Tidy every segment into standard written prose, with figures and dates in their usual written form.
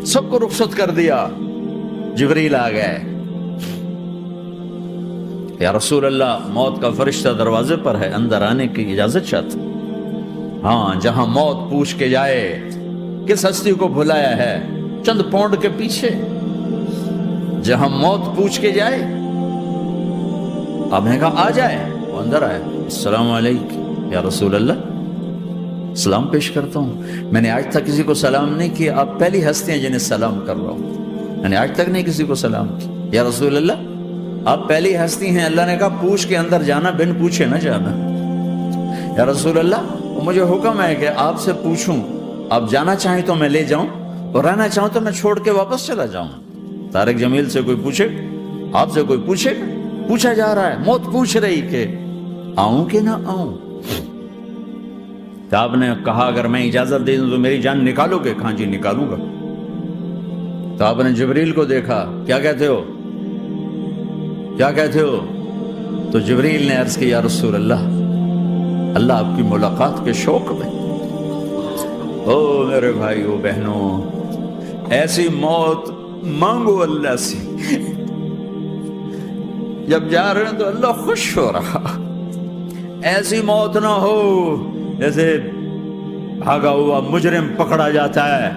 سب کو رخصت کر دیا. جبریل آ گئے. یا رسول اللہ موت کا فرشتہ دروازے پر ہے, اندر آنے کی اجازت چاہتا. ہاں, جہاں موت پوچھ کے جائے کس ہستی کو بھلایا ہے, چند پونڈ کے پیچھے جہاں موت پوچھ کے جائے. آپ نے کہا آ جائے, وہ اندر آئے. السلام علیکم یا رسول اللہ, سلام پیش کرتا ہوں. میں نے آج تک کسی کو سلام نہیں کیا, آپ پہلی ہستی ہیں جنہیں سلام کر رہا ہوں. میں نے آج تک نہیں کسی کو سلام کیا. یا رسول اللہ آپ پہلی ہستی ہیں. اللہ نے کہا پوچھ کے اندر جانا, بن پوچھے نہ جانا. یا رسول اللہ مجھے حکم ہے کہ آپ سے پوچھوں, آپ جانا چاہیں تو میں لے جاؤں, اور رہنا چاہوں تو میں چھوڑ کے واپس چلا جاؤں. طارق جمیل سے کوئی پوچھے, آپ سے کوئی پوچھے, پوچھا جا رہا ہے, موت پوچھ رہی کہ آؤں کہ نہ آؤں. تو آپ نے کہا اگر میں اجازت دے دوں تو میری جان نکالو گے؟ کہاں جی نکالوں گا. تو آپ نے جبریل کو دیکھا, کیا کہتے ہو, کیا کہتے ہو؟ تو جبریل نے عرض کی یا رسول اللہ, اللہ آپ کی ملاقات کے شوق میں. او میرے بھائیو بہنوں, ایسی موت مانگو اللہ سے. جب جا رہے ہیں تو اللہ خوش ہو رہا. ایسی موت نہ ہو جیسے بھاگا ہوا مجرم پکڑا جاتا ہے,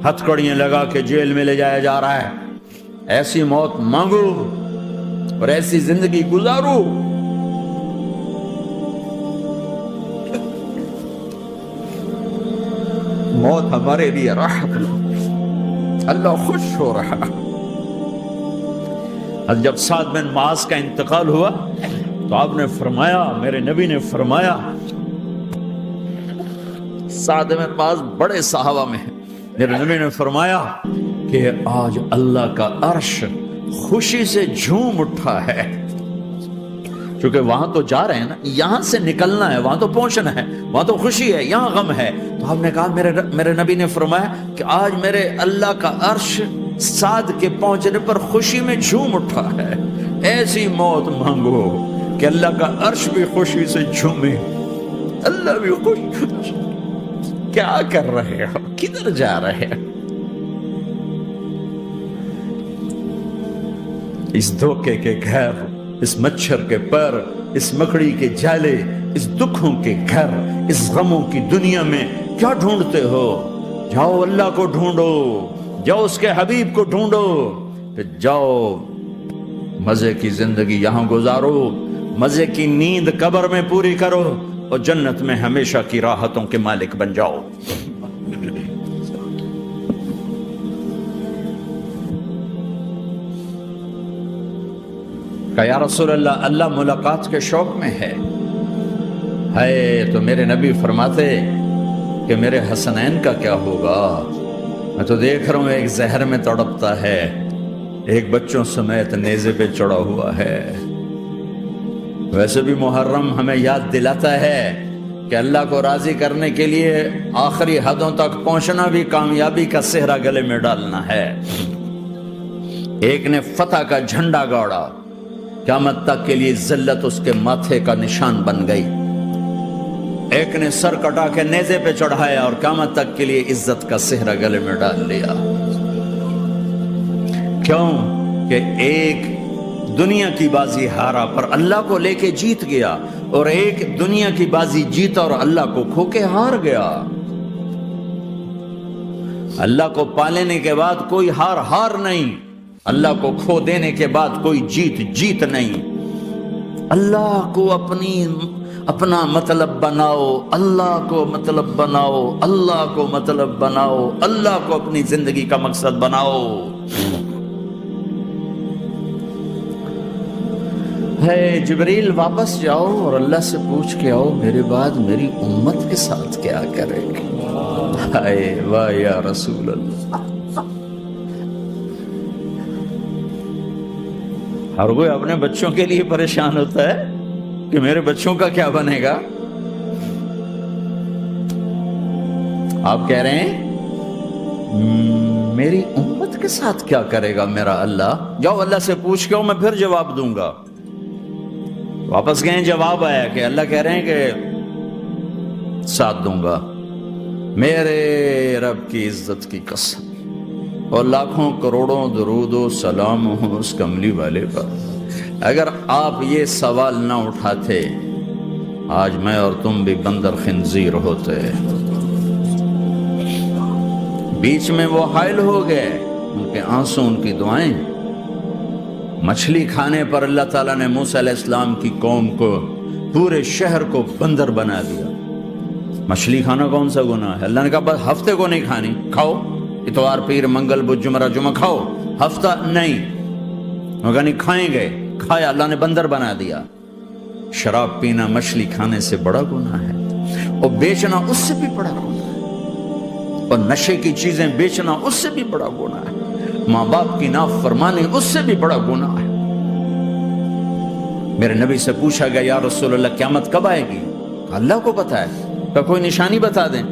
ہتھکڑیاں لگا کے جیل میں لے جایا جا رہا ہے. ایسی موت مانگو اور ایسی زندگی گزارو. موت ہمارے لیے راحت, اللہ خوش ہو رہا. جب سعد بن معاذ کا انتقال ہوا تو آپ نے فرمایا, میرے نبی نے فرمایا, سعد بن معاذ بڑے صحابہ میں ہیں, میرے نبی نے فرمایا کہ آج اللہ کا عرش خوشی سے جھوم اٹھا ہے. کیونکہ وہاں تو جا رہے ہیں نا, یہاں سے نکلنا ہے, وہاں تو پہنچنا ہے, وہاں تو خوشی ہے, یہاں غم ہے. تو آپ نے کہا, میرے نبی نے فرمایا کہ آج میرے اللہ کا عرش سعد کے پہنچنے پر خوشی میں جھوم اٹھا ہے. ایسی موت مانگو کہ اللہ کا عرش بھی خوشی سے جھومے, اللہ بھی خوش. کیا کر رہے ہو, کدھر جا رہے ہو؟ اس دھوکے کے گھر, اس مچھر کے پر, اس مکڑی کے جالے, اس دکھوں کے گھر, اس غموں کی دنیا میں کیا ڈھونڈتے ہو؟ جاؤ اللہ کو ڈھونڈو, جاؤ اس کے حبیب کو ڈھونڈو, پھر جاؤ مزے کی زندگی یہاں گزارو, مزے کی نیند قبر میں پوری کرو, اور جنت میں ہمیشہ کی راحتوں کے مالک بن جاؤ. کہ یا رسول اللہ, اللہ ملاقات کے شوق میں ہے. تو میرے نبی فرماتے کہ میرے حسنین کا کیا ہوگا؟ میں تو دیکھ رہا ہوں ایک زہر میں تڑپتا ہے, ایک بچوں سمیت نیزے پہ چڑھا ہوا ہے. ویسے بھی محرم ہمیں یاد دلاتا ہے کہ اللہ کو راضی کرنے کے لیے آخری حدوں تک پہنچنا بھی کامیابی کا صحرا گلے میں ڈالنا ہے. ایک نے فتح کا جھنڈا گاڑا, قیامت تک کے لیے ذلت اس کے ماتھے کا نشان بن گئی. ایک نے سر کٹا کے نیزے پہ چڑھایا اور قیامت تک کے لیے عزت کا صحرا گلے میں ڈال لیا. کیوں کہ ایک دنیا کی بازی ہارا پر اللہ کو لے کے جیت گیا, اور ایک دنیا کی بازی جیتا اور اللہ کو کھو کے ہار گیا. اللہ کو پا لینے کے بعد کوئی ہار نہیں, اللہ کو کھو دینے کے بعد کوئی جیت نہیں. اللہ کو اپنا مطلب بناؤ, اللہ کو مطلب بناؤ, اللہ کو مطلب بناؤ, اللہ کو اپنی زندگی کا مقصد بناؤ. ہے جبریل واپس جاؤ اور اللہ سے پوچھ کے آؤ میرے بعد میری امت کے ساتھ کیا کرے گی. ہائے واہ یا رسول اللہ. ہر کوئی اپنے بچوں کے لیے پریشان ہوتا ہے کہ میرے بچوں کا کیا بنے گا. آپ کہہ رہے ہیں میری امت کے ساتھ کیا کرے گا میرا اللہ. جاؤ اللہ سے پوچھ کے آؤ, میں پھر جواب دوں گا. واپس گئے, جواب آیا کہ اللہ کہہ رہے ہیں کہ ساتھ دوں گا. میرے رب کی عزت کی قسم, اور لاکھوں کروڑوں درود و سلام ہوں اس کملی والے پر۔ اگر آپ یہ سوال نہ اٹھاتے آج میں اور تم بھی بندر خنزیر ہوتے۔ بیچ میں وہ حائل ہو گئے، ان کے آنسو ان کی دعائیں۔ مچھلی کھانے پر اللہ تعالیٰ نے موسیٰ علیہ السلام کی قوم کو، پورے شہر کو بندر بنا دیا۔ مچھلی کھانا کون سا گناہ ہے؟ اللہ نے کہا بس ہفتے کو نہیں کھانی، کھاؤ اتوار پیر منگل بدھ جمعہ جمعہ کھاؤ، ہفتہ نہیں۔ مگر نہیں کھائیں گے، کھایا، اللہ نے بندر بنا دیا۔ شراب پینا مچھلی کھانے سے بڑا گناہ ہے، اور بیچنا اس سے بھی بڑا گناہ ہے، اور نشے کی چیزیں بیچنا اس سے بھی بڑا گناہ ہے، ماں باپ کی نافرمانی اس سے بھی بڑا گناہ ہے۔ میرے نبی سے پوچھا گیا یا رسول اللہ قیامت کب آئے گی؟ اللہ کو پتا ہے، کہ کوئی نشانی بتا دیں،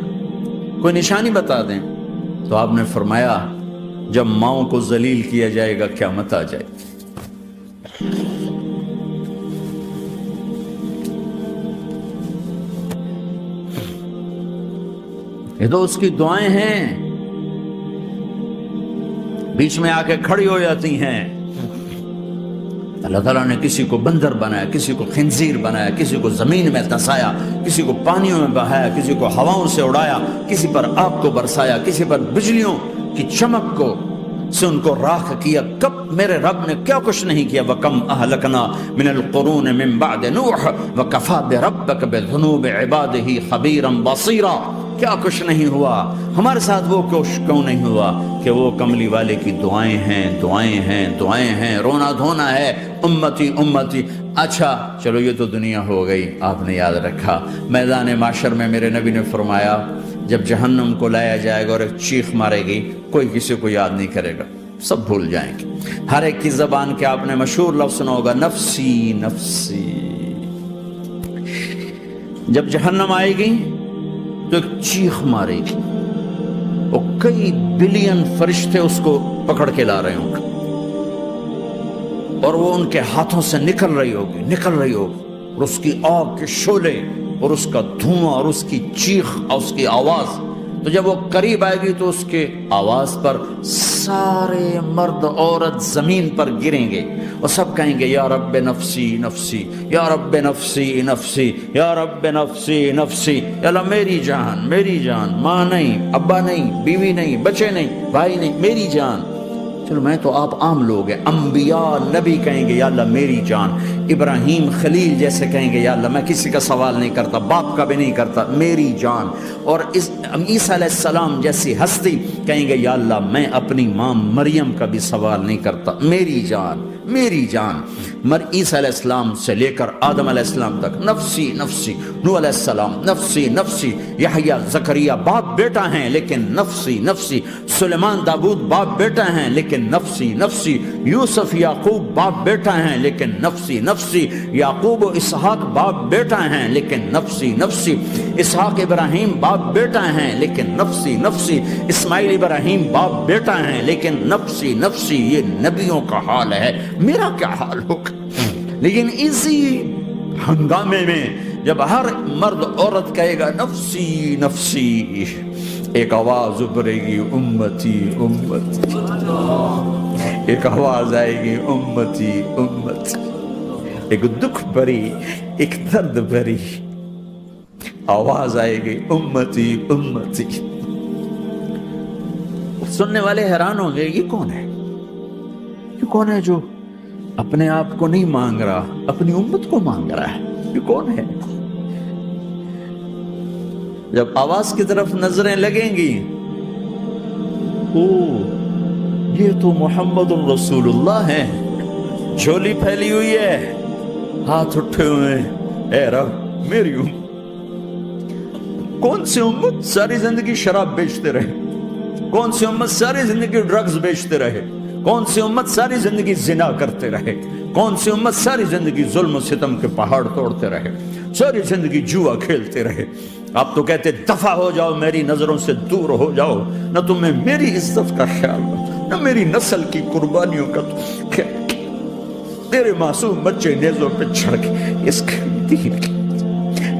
کوئی نشانی بتا دیں۔ تو آپ نے فرمایا جب ماؤں کو ذلیل کیا جائے گا قیامت آ جائے گی۔ یہ تو اس کی دعائیں ہیں، بیچ میں آ کے کھڑی ہو جاتی ہیں۔ اللہ تعالیٰ نے کسی کو بندر بنایا، کسی کو خنزیر بنایا، کسی کو زمین میں دسایا، کسی کو پانیوں میں بہایا، کسی کو ہواؤں سے اڑایا، کسی پر آگ کو برسایا، کسی پر بجلیوں کی چمک کو سے ان کو راکھ کیا۔ کب میرے رب نے کیا کچھ نہیں کیا۔ وَكَمْ أَهْلَكْنَا مِنَ الْقُرُونِ مِنْ بَعْدِ نُوحٍ وَكَفَى بِرَبِّكَ بِذُنُوبِ عِبَادِهِ خَبِيرًا بَصِيرًا۔ کیا کچھ نہیں ہوا ہمارے ساتھ، وہ کیوں نہیں ہوا کہ وہ کملی والے کی دعائیں ہیں، دعائیں ہیں، دعائیں ہیں، رونا دھونا ہے، امتی امتی۔ اچھا چلو یہ تو دنیا ہو گئی، آپ نے یاد رکھا۔ میدان معاشر میں میرے نبی نے فرمایا جب جہنم کو لایا جائے گا اور ایک چیخ مارے گی، کوئی کسی کو یاد نہیں کرے گا، سب بھول جائیں گے۔ ہر ایک کی زبان کے آپ نے مشہور لفظ سنا ہوگا، نفسی نفسی۔ جب جہنم آئے گی تو ایک چیخ مارے گی، اور کئی بلین فرشتے اس کو پکڑ کے لا رہے ہوں گے، اور وہ ان کے ہاتھوں سے نکل رہی ہوگی، اور اس کی آگ کے شعلے اور اس کا دھواں اور اس کی چیخ اور اس کی آواز۔ تو جب وہ قریب آئے گی تو اس کے آواز پر سارے مرد عورت زمین پر گریں گے، اور سب کہیں گے یا رب نفسی نفسی، یا رب نفسی نفسی، یا رب نفسی نفسی۔ یا اللہ میری جان، میری جان، ماں نہیں، ابا نہیں، بیوی نہیں، بچے نہیں، بھائی نہیں، میری جان۔ چلو میں تو آپ عام لوگ ہیں، انبیاء نبی کہیں گے یا اللہ میری جان، ابراہیم خلیل جیسے کہیں گے یا اللہ میں کسی کا سوال نہیں کرتا، باپ کا بھی نہیں کرتا، میری جان۔ اور عیسیٰ علیہ السلام جیسی ہستی کہیں گے یا اللہ میں اپنی ماں مریم کا بھی سوال نہیں کرتا، میری جان، میری جان۔ عیسیٰ علیہ السلام سے لے کر آدم علیہ السلام تک نفسی نفسی، نوح علیہ السلام نفسی نفسی، یحییٰ زکریا باپ بیٹا ہیں لیکن نفسی نفسی، سلیمان داؤد باپ بیٹا ہیں لیکن نفسی نفسی، یوسف یعقوب باپ بیٹا ہیں لیکن نفسی نفسی، یعقوب و اسحاق باپ بیٹا ہیں لیکن نفسی نفسی، اسحاق ابراہیم باپ بیٹا ہیں لیکن نفسی نفسی، اسماعیل ابراہیم باپ بیٹا ہیں لیکن نفسی نفسی۔ یہ نبیوں کا حال ہے، میرا کیا حال ہوگا؟ لیکن اسی ہنگامے میں جب ہر مرد عورت کہے گا نفسی نفسی، ایک آواز ابھرے گی امتی امتی، ایک آواز آئے گی امتی امتی، ایک دکھ بھری، ایک درد بھری آواز آئے گی امتی امتی۔ سننے والے حیران ہوں گے یہ کون ہے، یہ کون ہے جو اپنے آپ کو نہیں مانگ رہا، اپنی امت کو مانگ رہا ہے، یہ کون ہے؟ جب آواز کی طرف نظریں لگیں گی، او یہ تو محمد الرسول اللہ ہے، جھولی پھیلی ہوئی ہے، ہاتھ اٹھے ہوئے ہیں، اے رب میری امت۔ کون سی امت ساری زندگی شراب بیچتے رہے، کون سی امت ساری زندگی ڈرگز بیچتے رہے، کون سی امت ساری زندگی زنا کرتے رہے، کون سی امت ساری زندگی ظلم و ستم کے پہاڑ توڑتے رہے، ساری زندگی جوا کھیلتے رہے۔ آپ تو کہتے دفع ہو جاؤ، میری نظروں سے دور ہو جاؤ، نہ تمہیں میری عزت کا خیال نہ میری نسل کی قربانیوں کا خیال۔ تیرے معصوم بچے نیزوں پہ چڑھ کے اس کے دین کی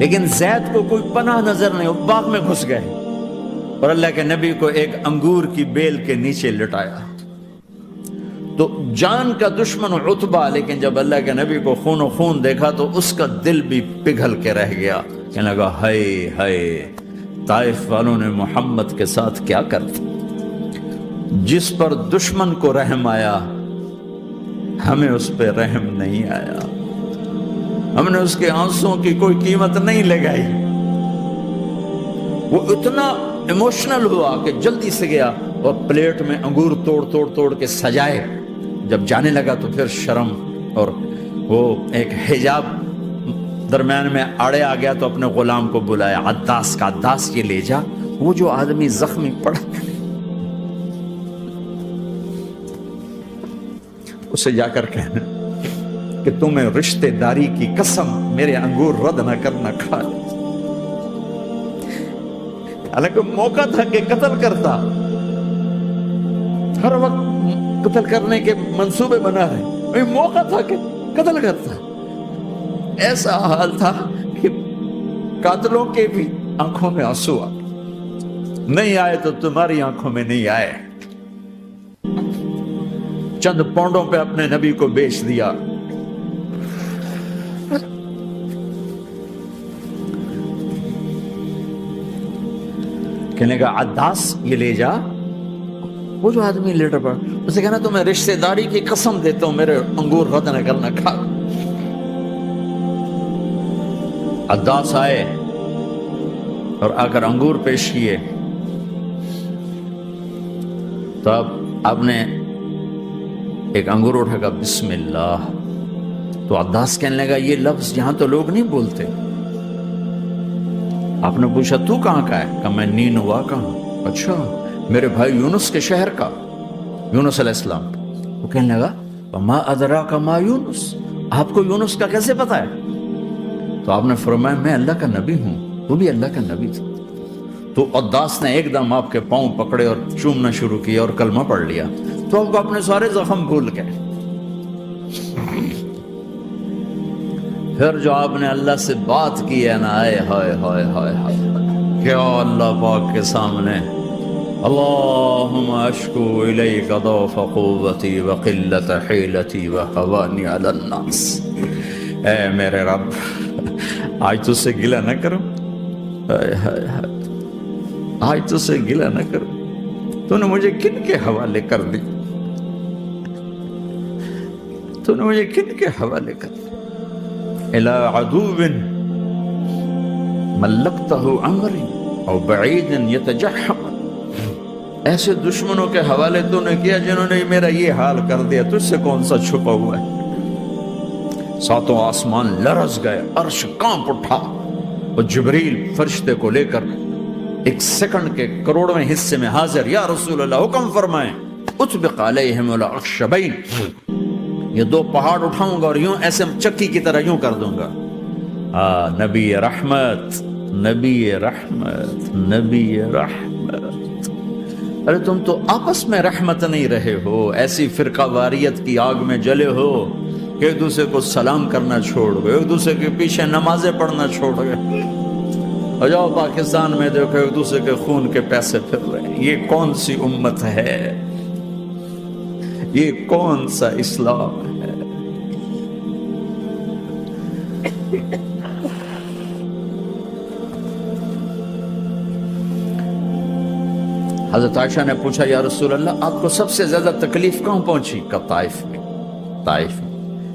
لیکن زید کو کوئی پناہ نظر نہیں، وہ باغ میں گھس گئے اور اللہ کے نبی کو ایک انگور کی بیل کے نیچے لٹایا۔ تو جان کا دشمن عتبہ، لیکن جب اللہ کے نبی کو خون و خون دیکھا تو اس کا دل بھی پگھل کے رہ گیا، کہنے لگا ہائے ہائے، طائف والوں نے محمد کے ساتھ کیا کرتا۔ جس پر دشمن کو رحم آیا ہمیں اس پہ رحم نہیں آیا، ہم نے اس کے آنسوں کی کوئی قیمت نہیں لگائی۔ وہ اتنا ایموشنل ہوا کہ جلدی سے گیا اور پلیٹ میں انگور توڑ کے سجائے۔ جب جانے لگا تو پھر شرم اور وہ ایک حجاب درمیان میں آڑے آ گیا، تو اپنے غلام کو بلایا، عداس کا، عداس یہ لے جا وہ جو آدمی زخمی پڑا اسے جا کر کہنا کہ تمہیں رشتہ داری کی قسم میرے انگور رد نہ کرنا، کھا لے۔ حالانکہ موقع تھا کہ قتل کرتا، ہر وقت قتل کرنے کے منصوبے بنا رہے، موقع تھا کہ قتل کرتا۔ ایسا حال تھا کہ قاتلوں کے بھی آنکھوں میں آنسو آ نہیں آئے تو تمہاری آنکھوں میں نہیں آئے۔ چند پونڈوں پہ اپنے نبی کو بیچ دیا۔ کہنے کا عداس یہ لے جا، وہ جو آدمی لیٹر پڑا، اسے کہنا تو میں رشتہ داری کی قسم دیتا ہوں میرے انگور رد نہ کرنا، کھا۔ عداس آئے اور آ کر انگور پیش کیے، تو اب آپ نے ایک انگور اٹھا کر بسم اللہ، تو عداس کہنے لگا یہ لفظ یہاں تو لوگ نہیں بولتے۔ آپ نے پوچھا تو کہاں کا ہے؟ کہا میں نینوا کا ہوں۔ اچھا، میرے بھائی یونس کے شہر کا، یونس علیہ السلام۔ وہ کہنے لگا وما ادراک ما یونس، آپ کو یونس کا کیسے پتا ہے؟ تو آپ نے فرمایا میں اللہ کا نبی ہوں، وہ بھی اللہ کا نبی تھا۔ تو عداس نے ایک دم آپ کے پاؤں پکڑے اور چومنا شروع کیا اور کلمہ پڑھ لیا، تو آپ کو اپنے سارے زخم بھول گئے۔ پھر جو آپ نے اللہ سے بات کی ہے نا، آئے ہائے ہائے ہائے ہائے، کیا اللہ پاک کے سامنے اللہم اشکو الیک ضعف قوتی وقلت حیلتی وہوانی علی الناس، اے میرے رب آج تجھ سے گلہ نہ کروں، آج تجھ سے گلہ نہ کروں، تو نے مجھے کن کے حوالے کر دی، تو نے مجھے کن کے حوالے کر دی، الى عدو ملکتہ عمری او بعید یتجحم، ایسے دشمنوں کے حوالے تو نے کیا جنہوں نے میرا یہ حال کر دیا، تجھ سے کون سا چھپا ہوا ہے۔ ساتوں آسمان لرز گئے، عرش کانپ اٹھا، اور جبریل فرشتے کو لے کر ایک سیکنڈ کے کروڑویں حصے میں حاضر، یا رسول اللہ حکم فرمائیں اطبق علیہم الاخشبین، یہ دو پہاڑ اٹھاؤں گا اور یوں ایسے چکی کی طرح یوں کر دوں گا۔ نبی رحمت، نبی رحمت، نبی رحمت۔ ارے تم تو آپس میں رحمت نہیں رہے ہو، ایسی فرقہ واریت کی آگ میں جلے ہو کہ ایک دوسرے کو سلام کرنا چھوڑ گئے، ایک دوسرے کے پیچھے نمازیں پڑھنا چھوڑ گئے۔ اور جاؤ پاکستان میں دیکھو ایک دوسرے کے خون کے پیسے پھر رہے ہیں۔ یہ کون سی امت ہے؟ یہ کون سا اسلام ہے؟ حضرت عائشہ نے پوچھا یا رسول اللہ آپ کو سب سے زیادہ تکلیف کہاں پہنچی؟ کہا طائف میں، طائف میں۔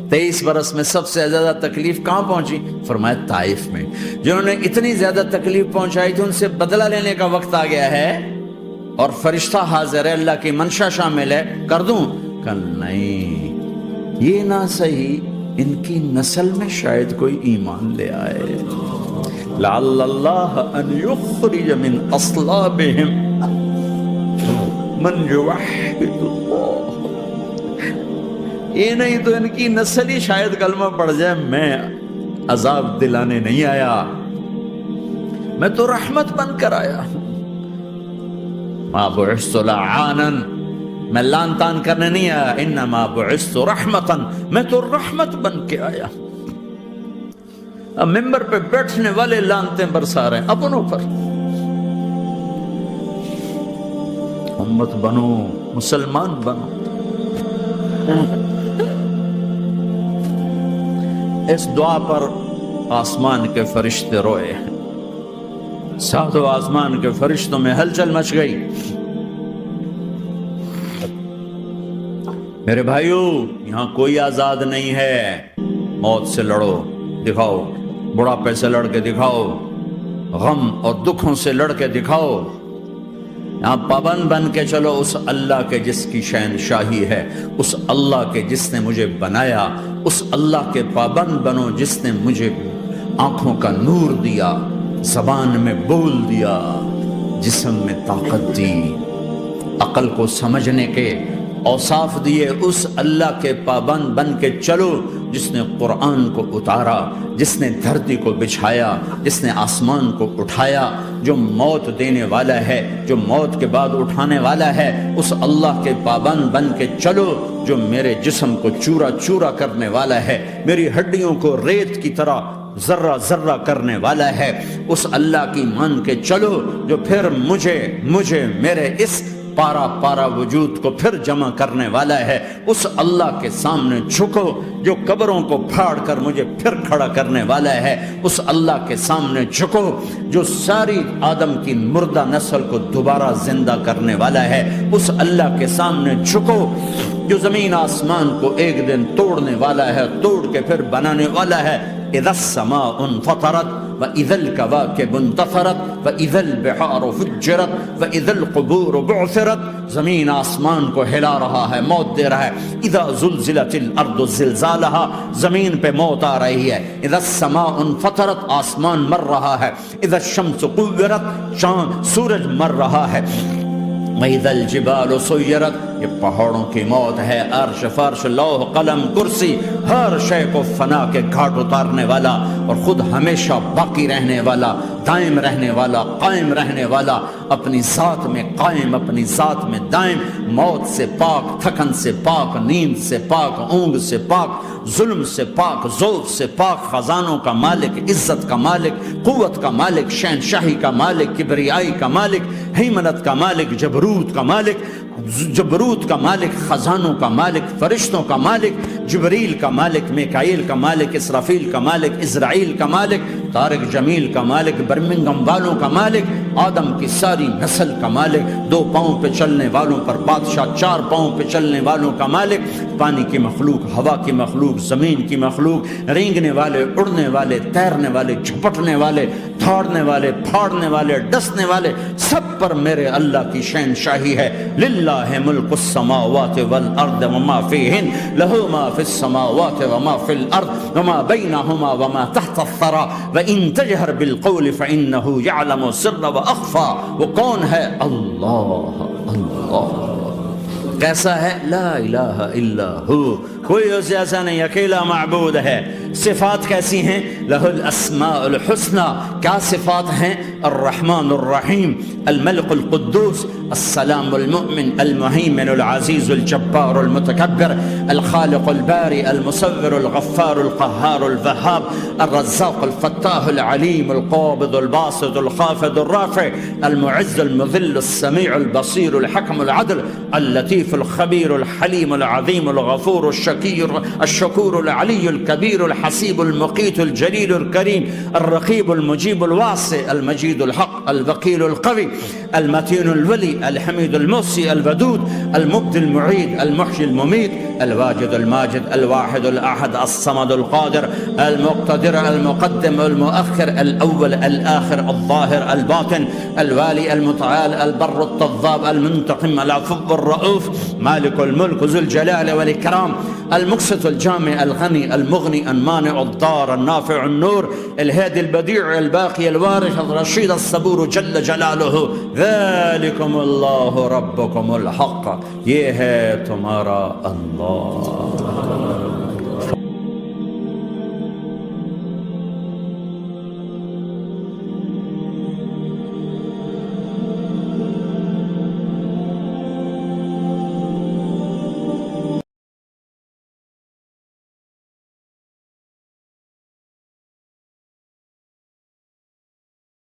23 برس میں سب سے زیادہ تکلیف کہاں پہنچی؟ فرمایا طائف میں۔ جنہوں نے اتنی زیادہ تکلیف پہنچائی تھی ان سے بدلہ لینے کا وقت آ گیا ہے، اور فرشتہ حاضر ہے، اللہ کی منشا شامل ہے، کر دوں؟ کہ نہیں، یہ نہ صحیح، ان کی نسل میں شاید کوئی ایمان لے آئے، لعل اللہ ان یخرج من اصلابہم من یوحد اللہ، یہ نہیں تو ان کی نسل ہی شاید کلمہ پڑھ جائے۔ میں عذاب دلانے نہیں آیا، میں تو رحمت بن کر آیا ہوں۔ ما بعثت لعانا، میں لان تان کرنے نہیں آیا، انما بعثت رحمتا، میں تو رحمت بن کے آیا۔ اب ممبر پہ بیٹھنے والے لانتیں برسا رہے ہیں اپنوں پر. امت بنو، مسلمان بنو. اس دعا پر آسمان کے فرشتے روئے، ساتوں آسمان کے فرشتوں میں ہلچل مچ گئی. میرے بھائیو، یہاں کوئی آزاد نہیں ہے. موت سے لڑو، دکھاؤ. بڑھاپے سے لڑ کے دکھاؤ، غم اور دکھوں سے لڑ کے دکھاؤ. یہاں پابند بن کے چلو اس اللہ کے جس کی شہنشاہی ہے، اس اللہ کے جس نے مجھے بنایا. اس اللہ کے پابند بنو جس نے مجھے آنکھوں کا نور دیا، زبان میں بول دیا، جسم میں طاقت دی، عقل کو سمجھنے کے اوصاف دیے. اس اللہ کے پابند بن کے چلو جس نے قرآن کو اتارا، جس نے دھرتی کو بچھایا، جس نے آسمان کو اٹھایا، جو موت دینے والا ہے، جو موت کے بعد اٹھانے والا ہے. اس اللہ کے پابند بن کے چلو جو میرے جسم کو چورا چورا کرنے والا ہے، میری ہڈیوں کو ریت کی طرح ذرہ ذرہ کرنے والا ہے. اس اللہ کی مان کے چلو جو پھر مجھے میرے اس پارا پارا وجود کو پھر جمع کرنے والا ہے. اس اللہ کے سامنے جھکو جو قبروں کو پھاڑ کر مجھے پھر کھڑا کرنے والا ہے. اس اللہ کے سامنے جھکو جو ساری آدم کی مردہ نسل کو دوبارہ زندہ کرنے والا ہے. اس اللہ کے سامنے جھکو جو زمین آسمان کو ایک دن توڑنے والا ہے، توڑ کے پھر بنانے والا ہے. اذا السماء انفطرت واذا الكواكب انتثرت واذا البحار فجرت واذا القبور بعثرت. زمین آسمان کو ہلا رہا ہے، موت دے رہا ہے. اذا زلزلت الارض زلزالها، زمین پہ موت آ رہی ہے. اذا السماء انفطرت، آسمان مر رہا ہے. اذا الشمس قورت، چاند سورج مر رہا ہے. وَإِذَا الْجِبَالُ سُيِّرَتْ، یہ پہاڑوں کی موت ہے. عرش فرش لوح قلم کرسی، ہر شے کو فنا کے گھاٹ اتارنے والا اور خود ہمیشہ باقی رہنے والا، دائم رہنے والا، قائم رہنے والا، اپنی ذات میں قائم، اپنی ذات میں دائم. موت سے پاک، تھکن سے پاک، نیند سے پاک، اونگ سے پاک، ظلم سے پاک، ذوق سے پاک، خزانوں کا مالک، عزت کا مالک، قوت کا مالک، شہنشاہی کا مالک، کبریائی کا مالک، ہیمنت کا مالک، جبروت کا مالک، جبروت کا مالک، خزانوں کا مالک، فرشتوں کا مالک، جبریل کا مالک، میکائیل کا مالک، اسرافیل کا مالک، اسرائیل کا مالک، طارق جمیل کا مالک، برمنگم والوں کا مالک، آدم کی ساری نسل کا مالک، 2 پاؤں پہ چلنے والوں پر بادشاہ، 4 پاؤں پہ چلنے والوں کا مالک، پانی کی مخلوق، ہوا کی مخلوق، زمین کی مخلوق، رینگنے والے، اڑنے والے، تیرنے والے، جھپٹنے والے، دھاڑنے والے، پھاڑنے والے، ڈسنے والے، سب پر میرے اللہ کی شہنشاہی ہے. للہ ملک السماوات والارض وما فیہن، لہ ما فی السماوات وما فی الارض وما بینہما وما تحت الثری وان تجہر بالقول فانہ یعلم السر واخفی. وہ کون ہے؟ اللہ. اللہ کیسا ہے؟ لا الہ الا ہو، کوئی اس جیسا نہیں، اکیلا معبود ہے. صفات کیسی ہیں؟ لہ الاسماء الحسنى. کیا صفات ہیں؟ الرحمن الرحیم، الملک القدوس، السلام المؤمن، المہیمن العزیز الجبار المتکبر، الخالق الباری المصور الغفار القہار الوہاب، الرزاق الفتاح العلیم القابض الباسط الخافض الرافع، المعز المذل السمیع البصیر الحکم العدل، اللطیف الخبیر الحلیم العظیم الغفور الشکور العلی الکبیر الحسیب المقیت الجلیل الکریم، الرقیب المجیب الواسع، المجید الحق، الوکیل القوی، المتین الولی، الحمید المحصی، الودود، المبدی المعید، المحیی الممیت، الواجد الماجد، الواحد الاحد، الصمد القادر، المقتدر، المقدم، المؤخر، الاول، الاخر، الظاهر، الباطن، الوالي، المتعال، البر التضاب، المنتقم، العفو الرؤوف، مالك الملك ذو الجلال والإكرام، المقسط الجامع الغني المغني المانع الضار النافع النور، الهادي البديع الباقي الوارث الرشيد الصبور جل جلاله. ذلكم الله ربكم الحق، یہ ہے تمہارا اللہ.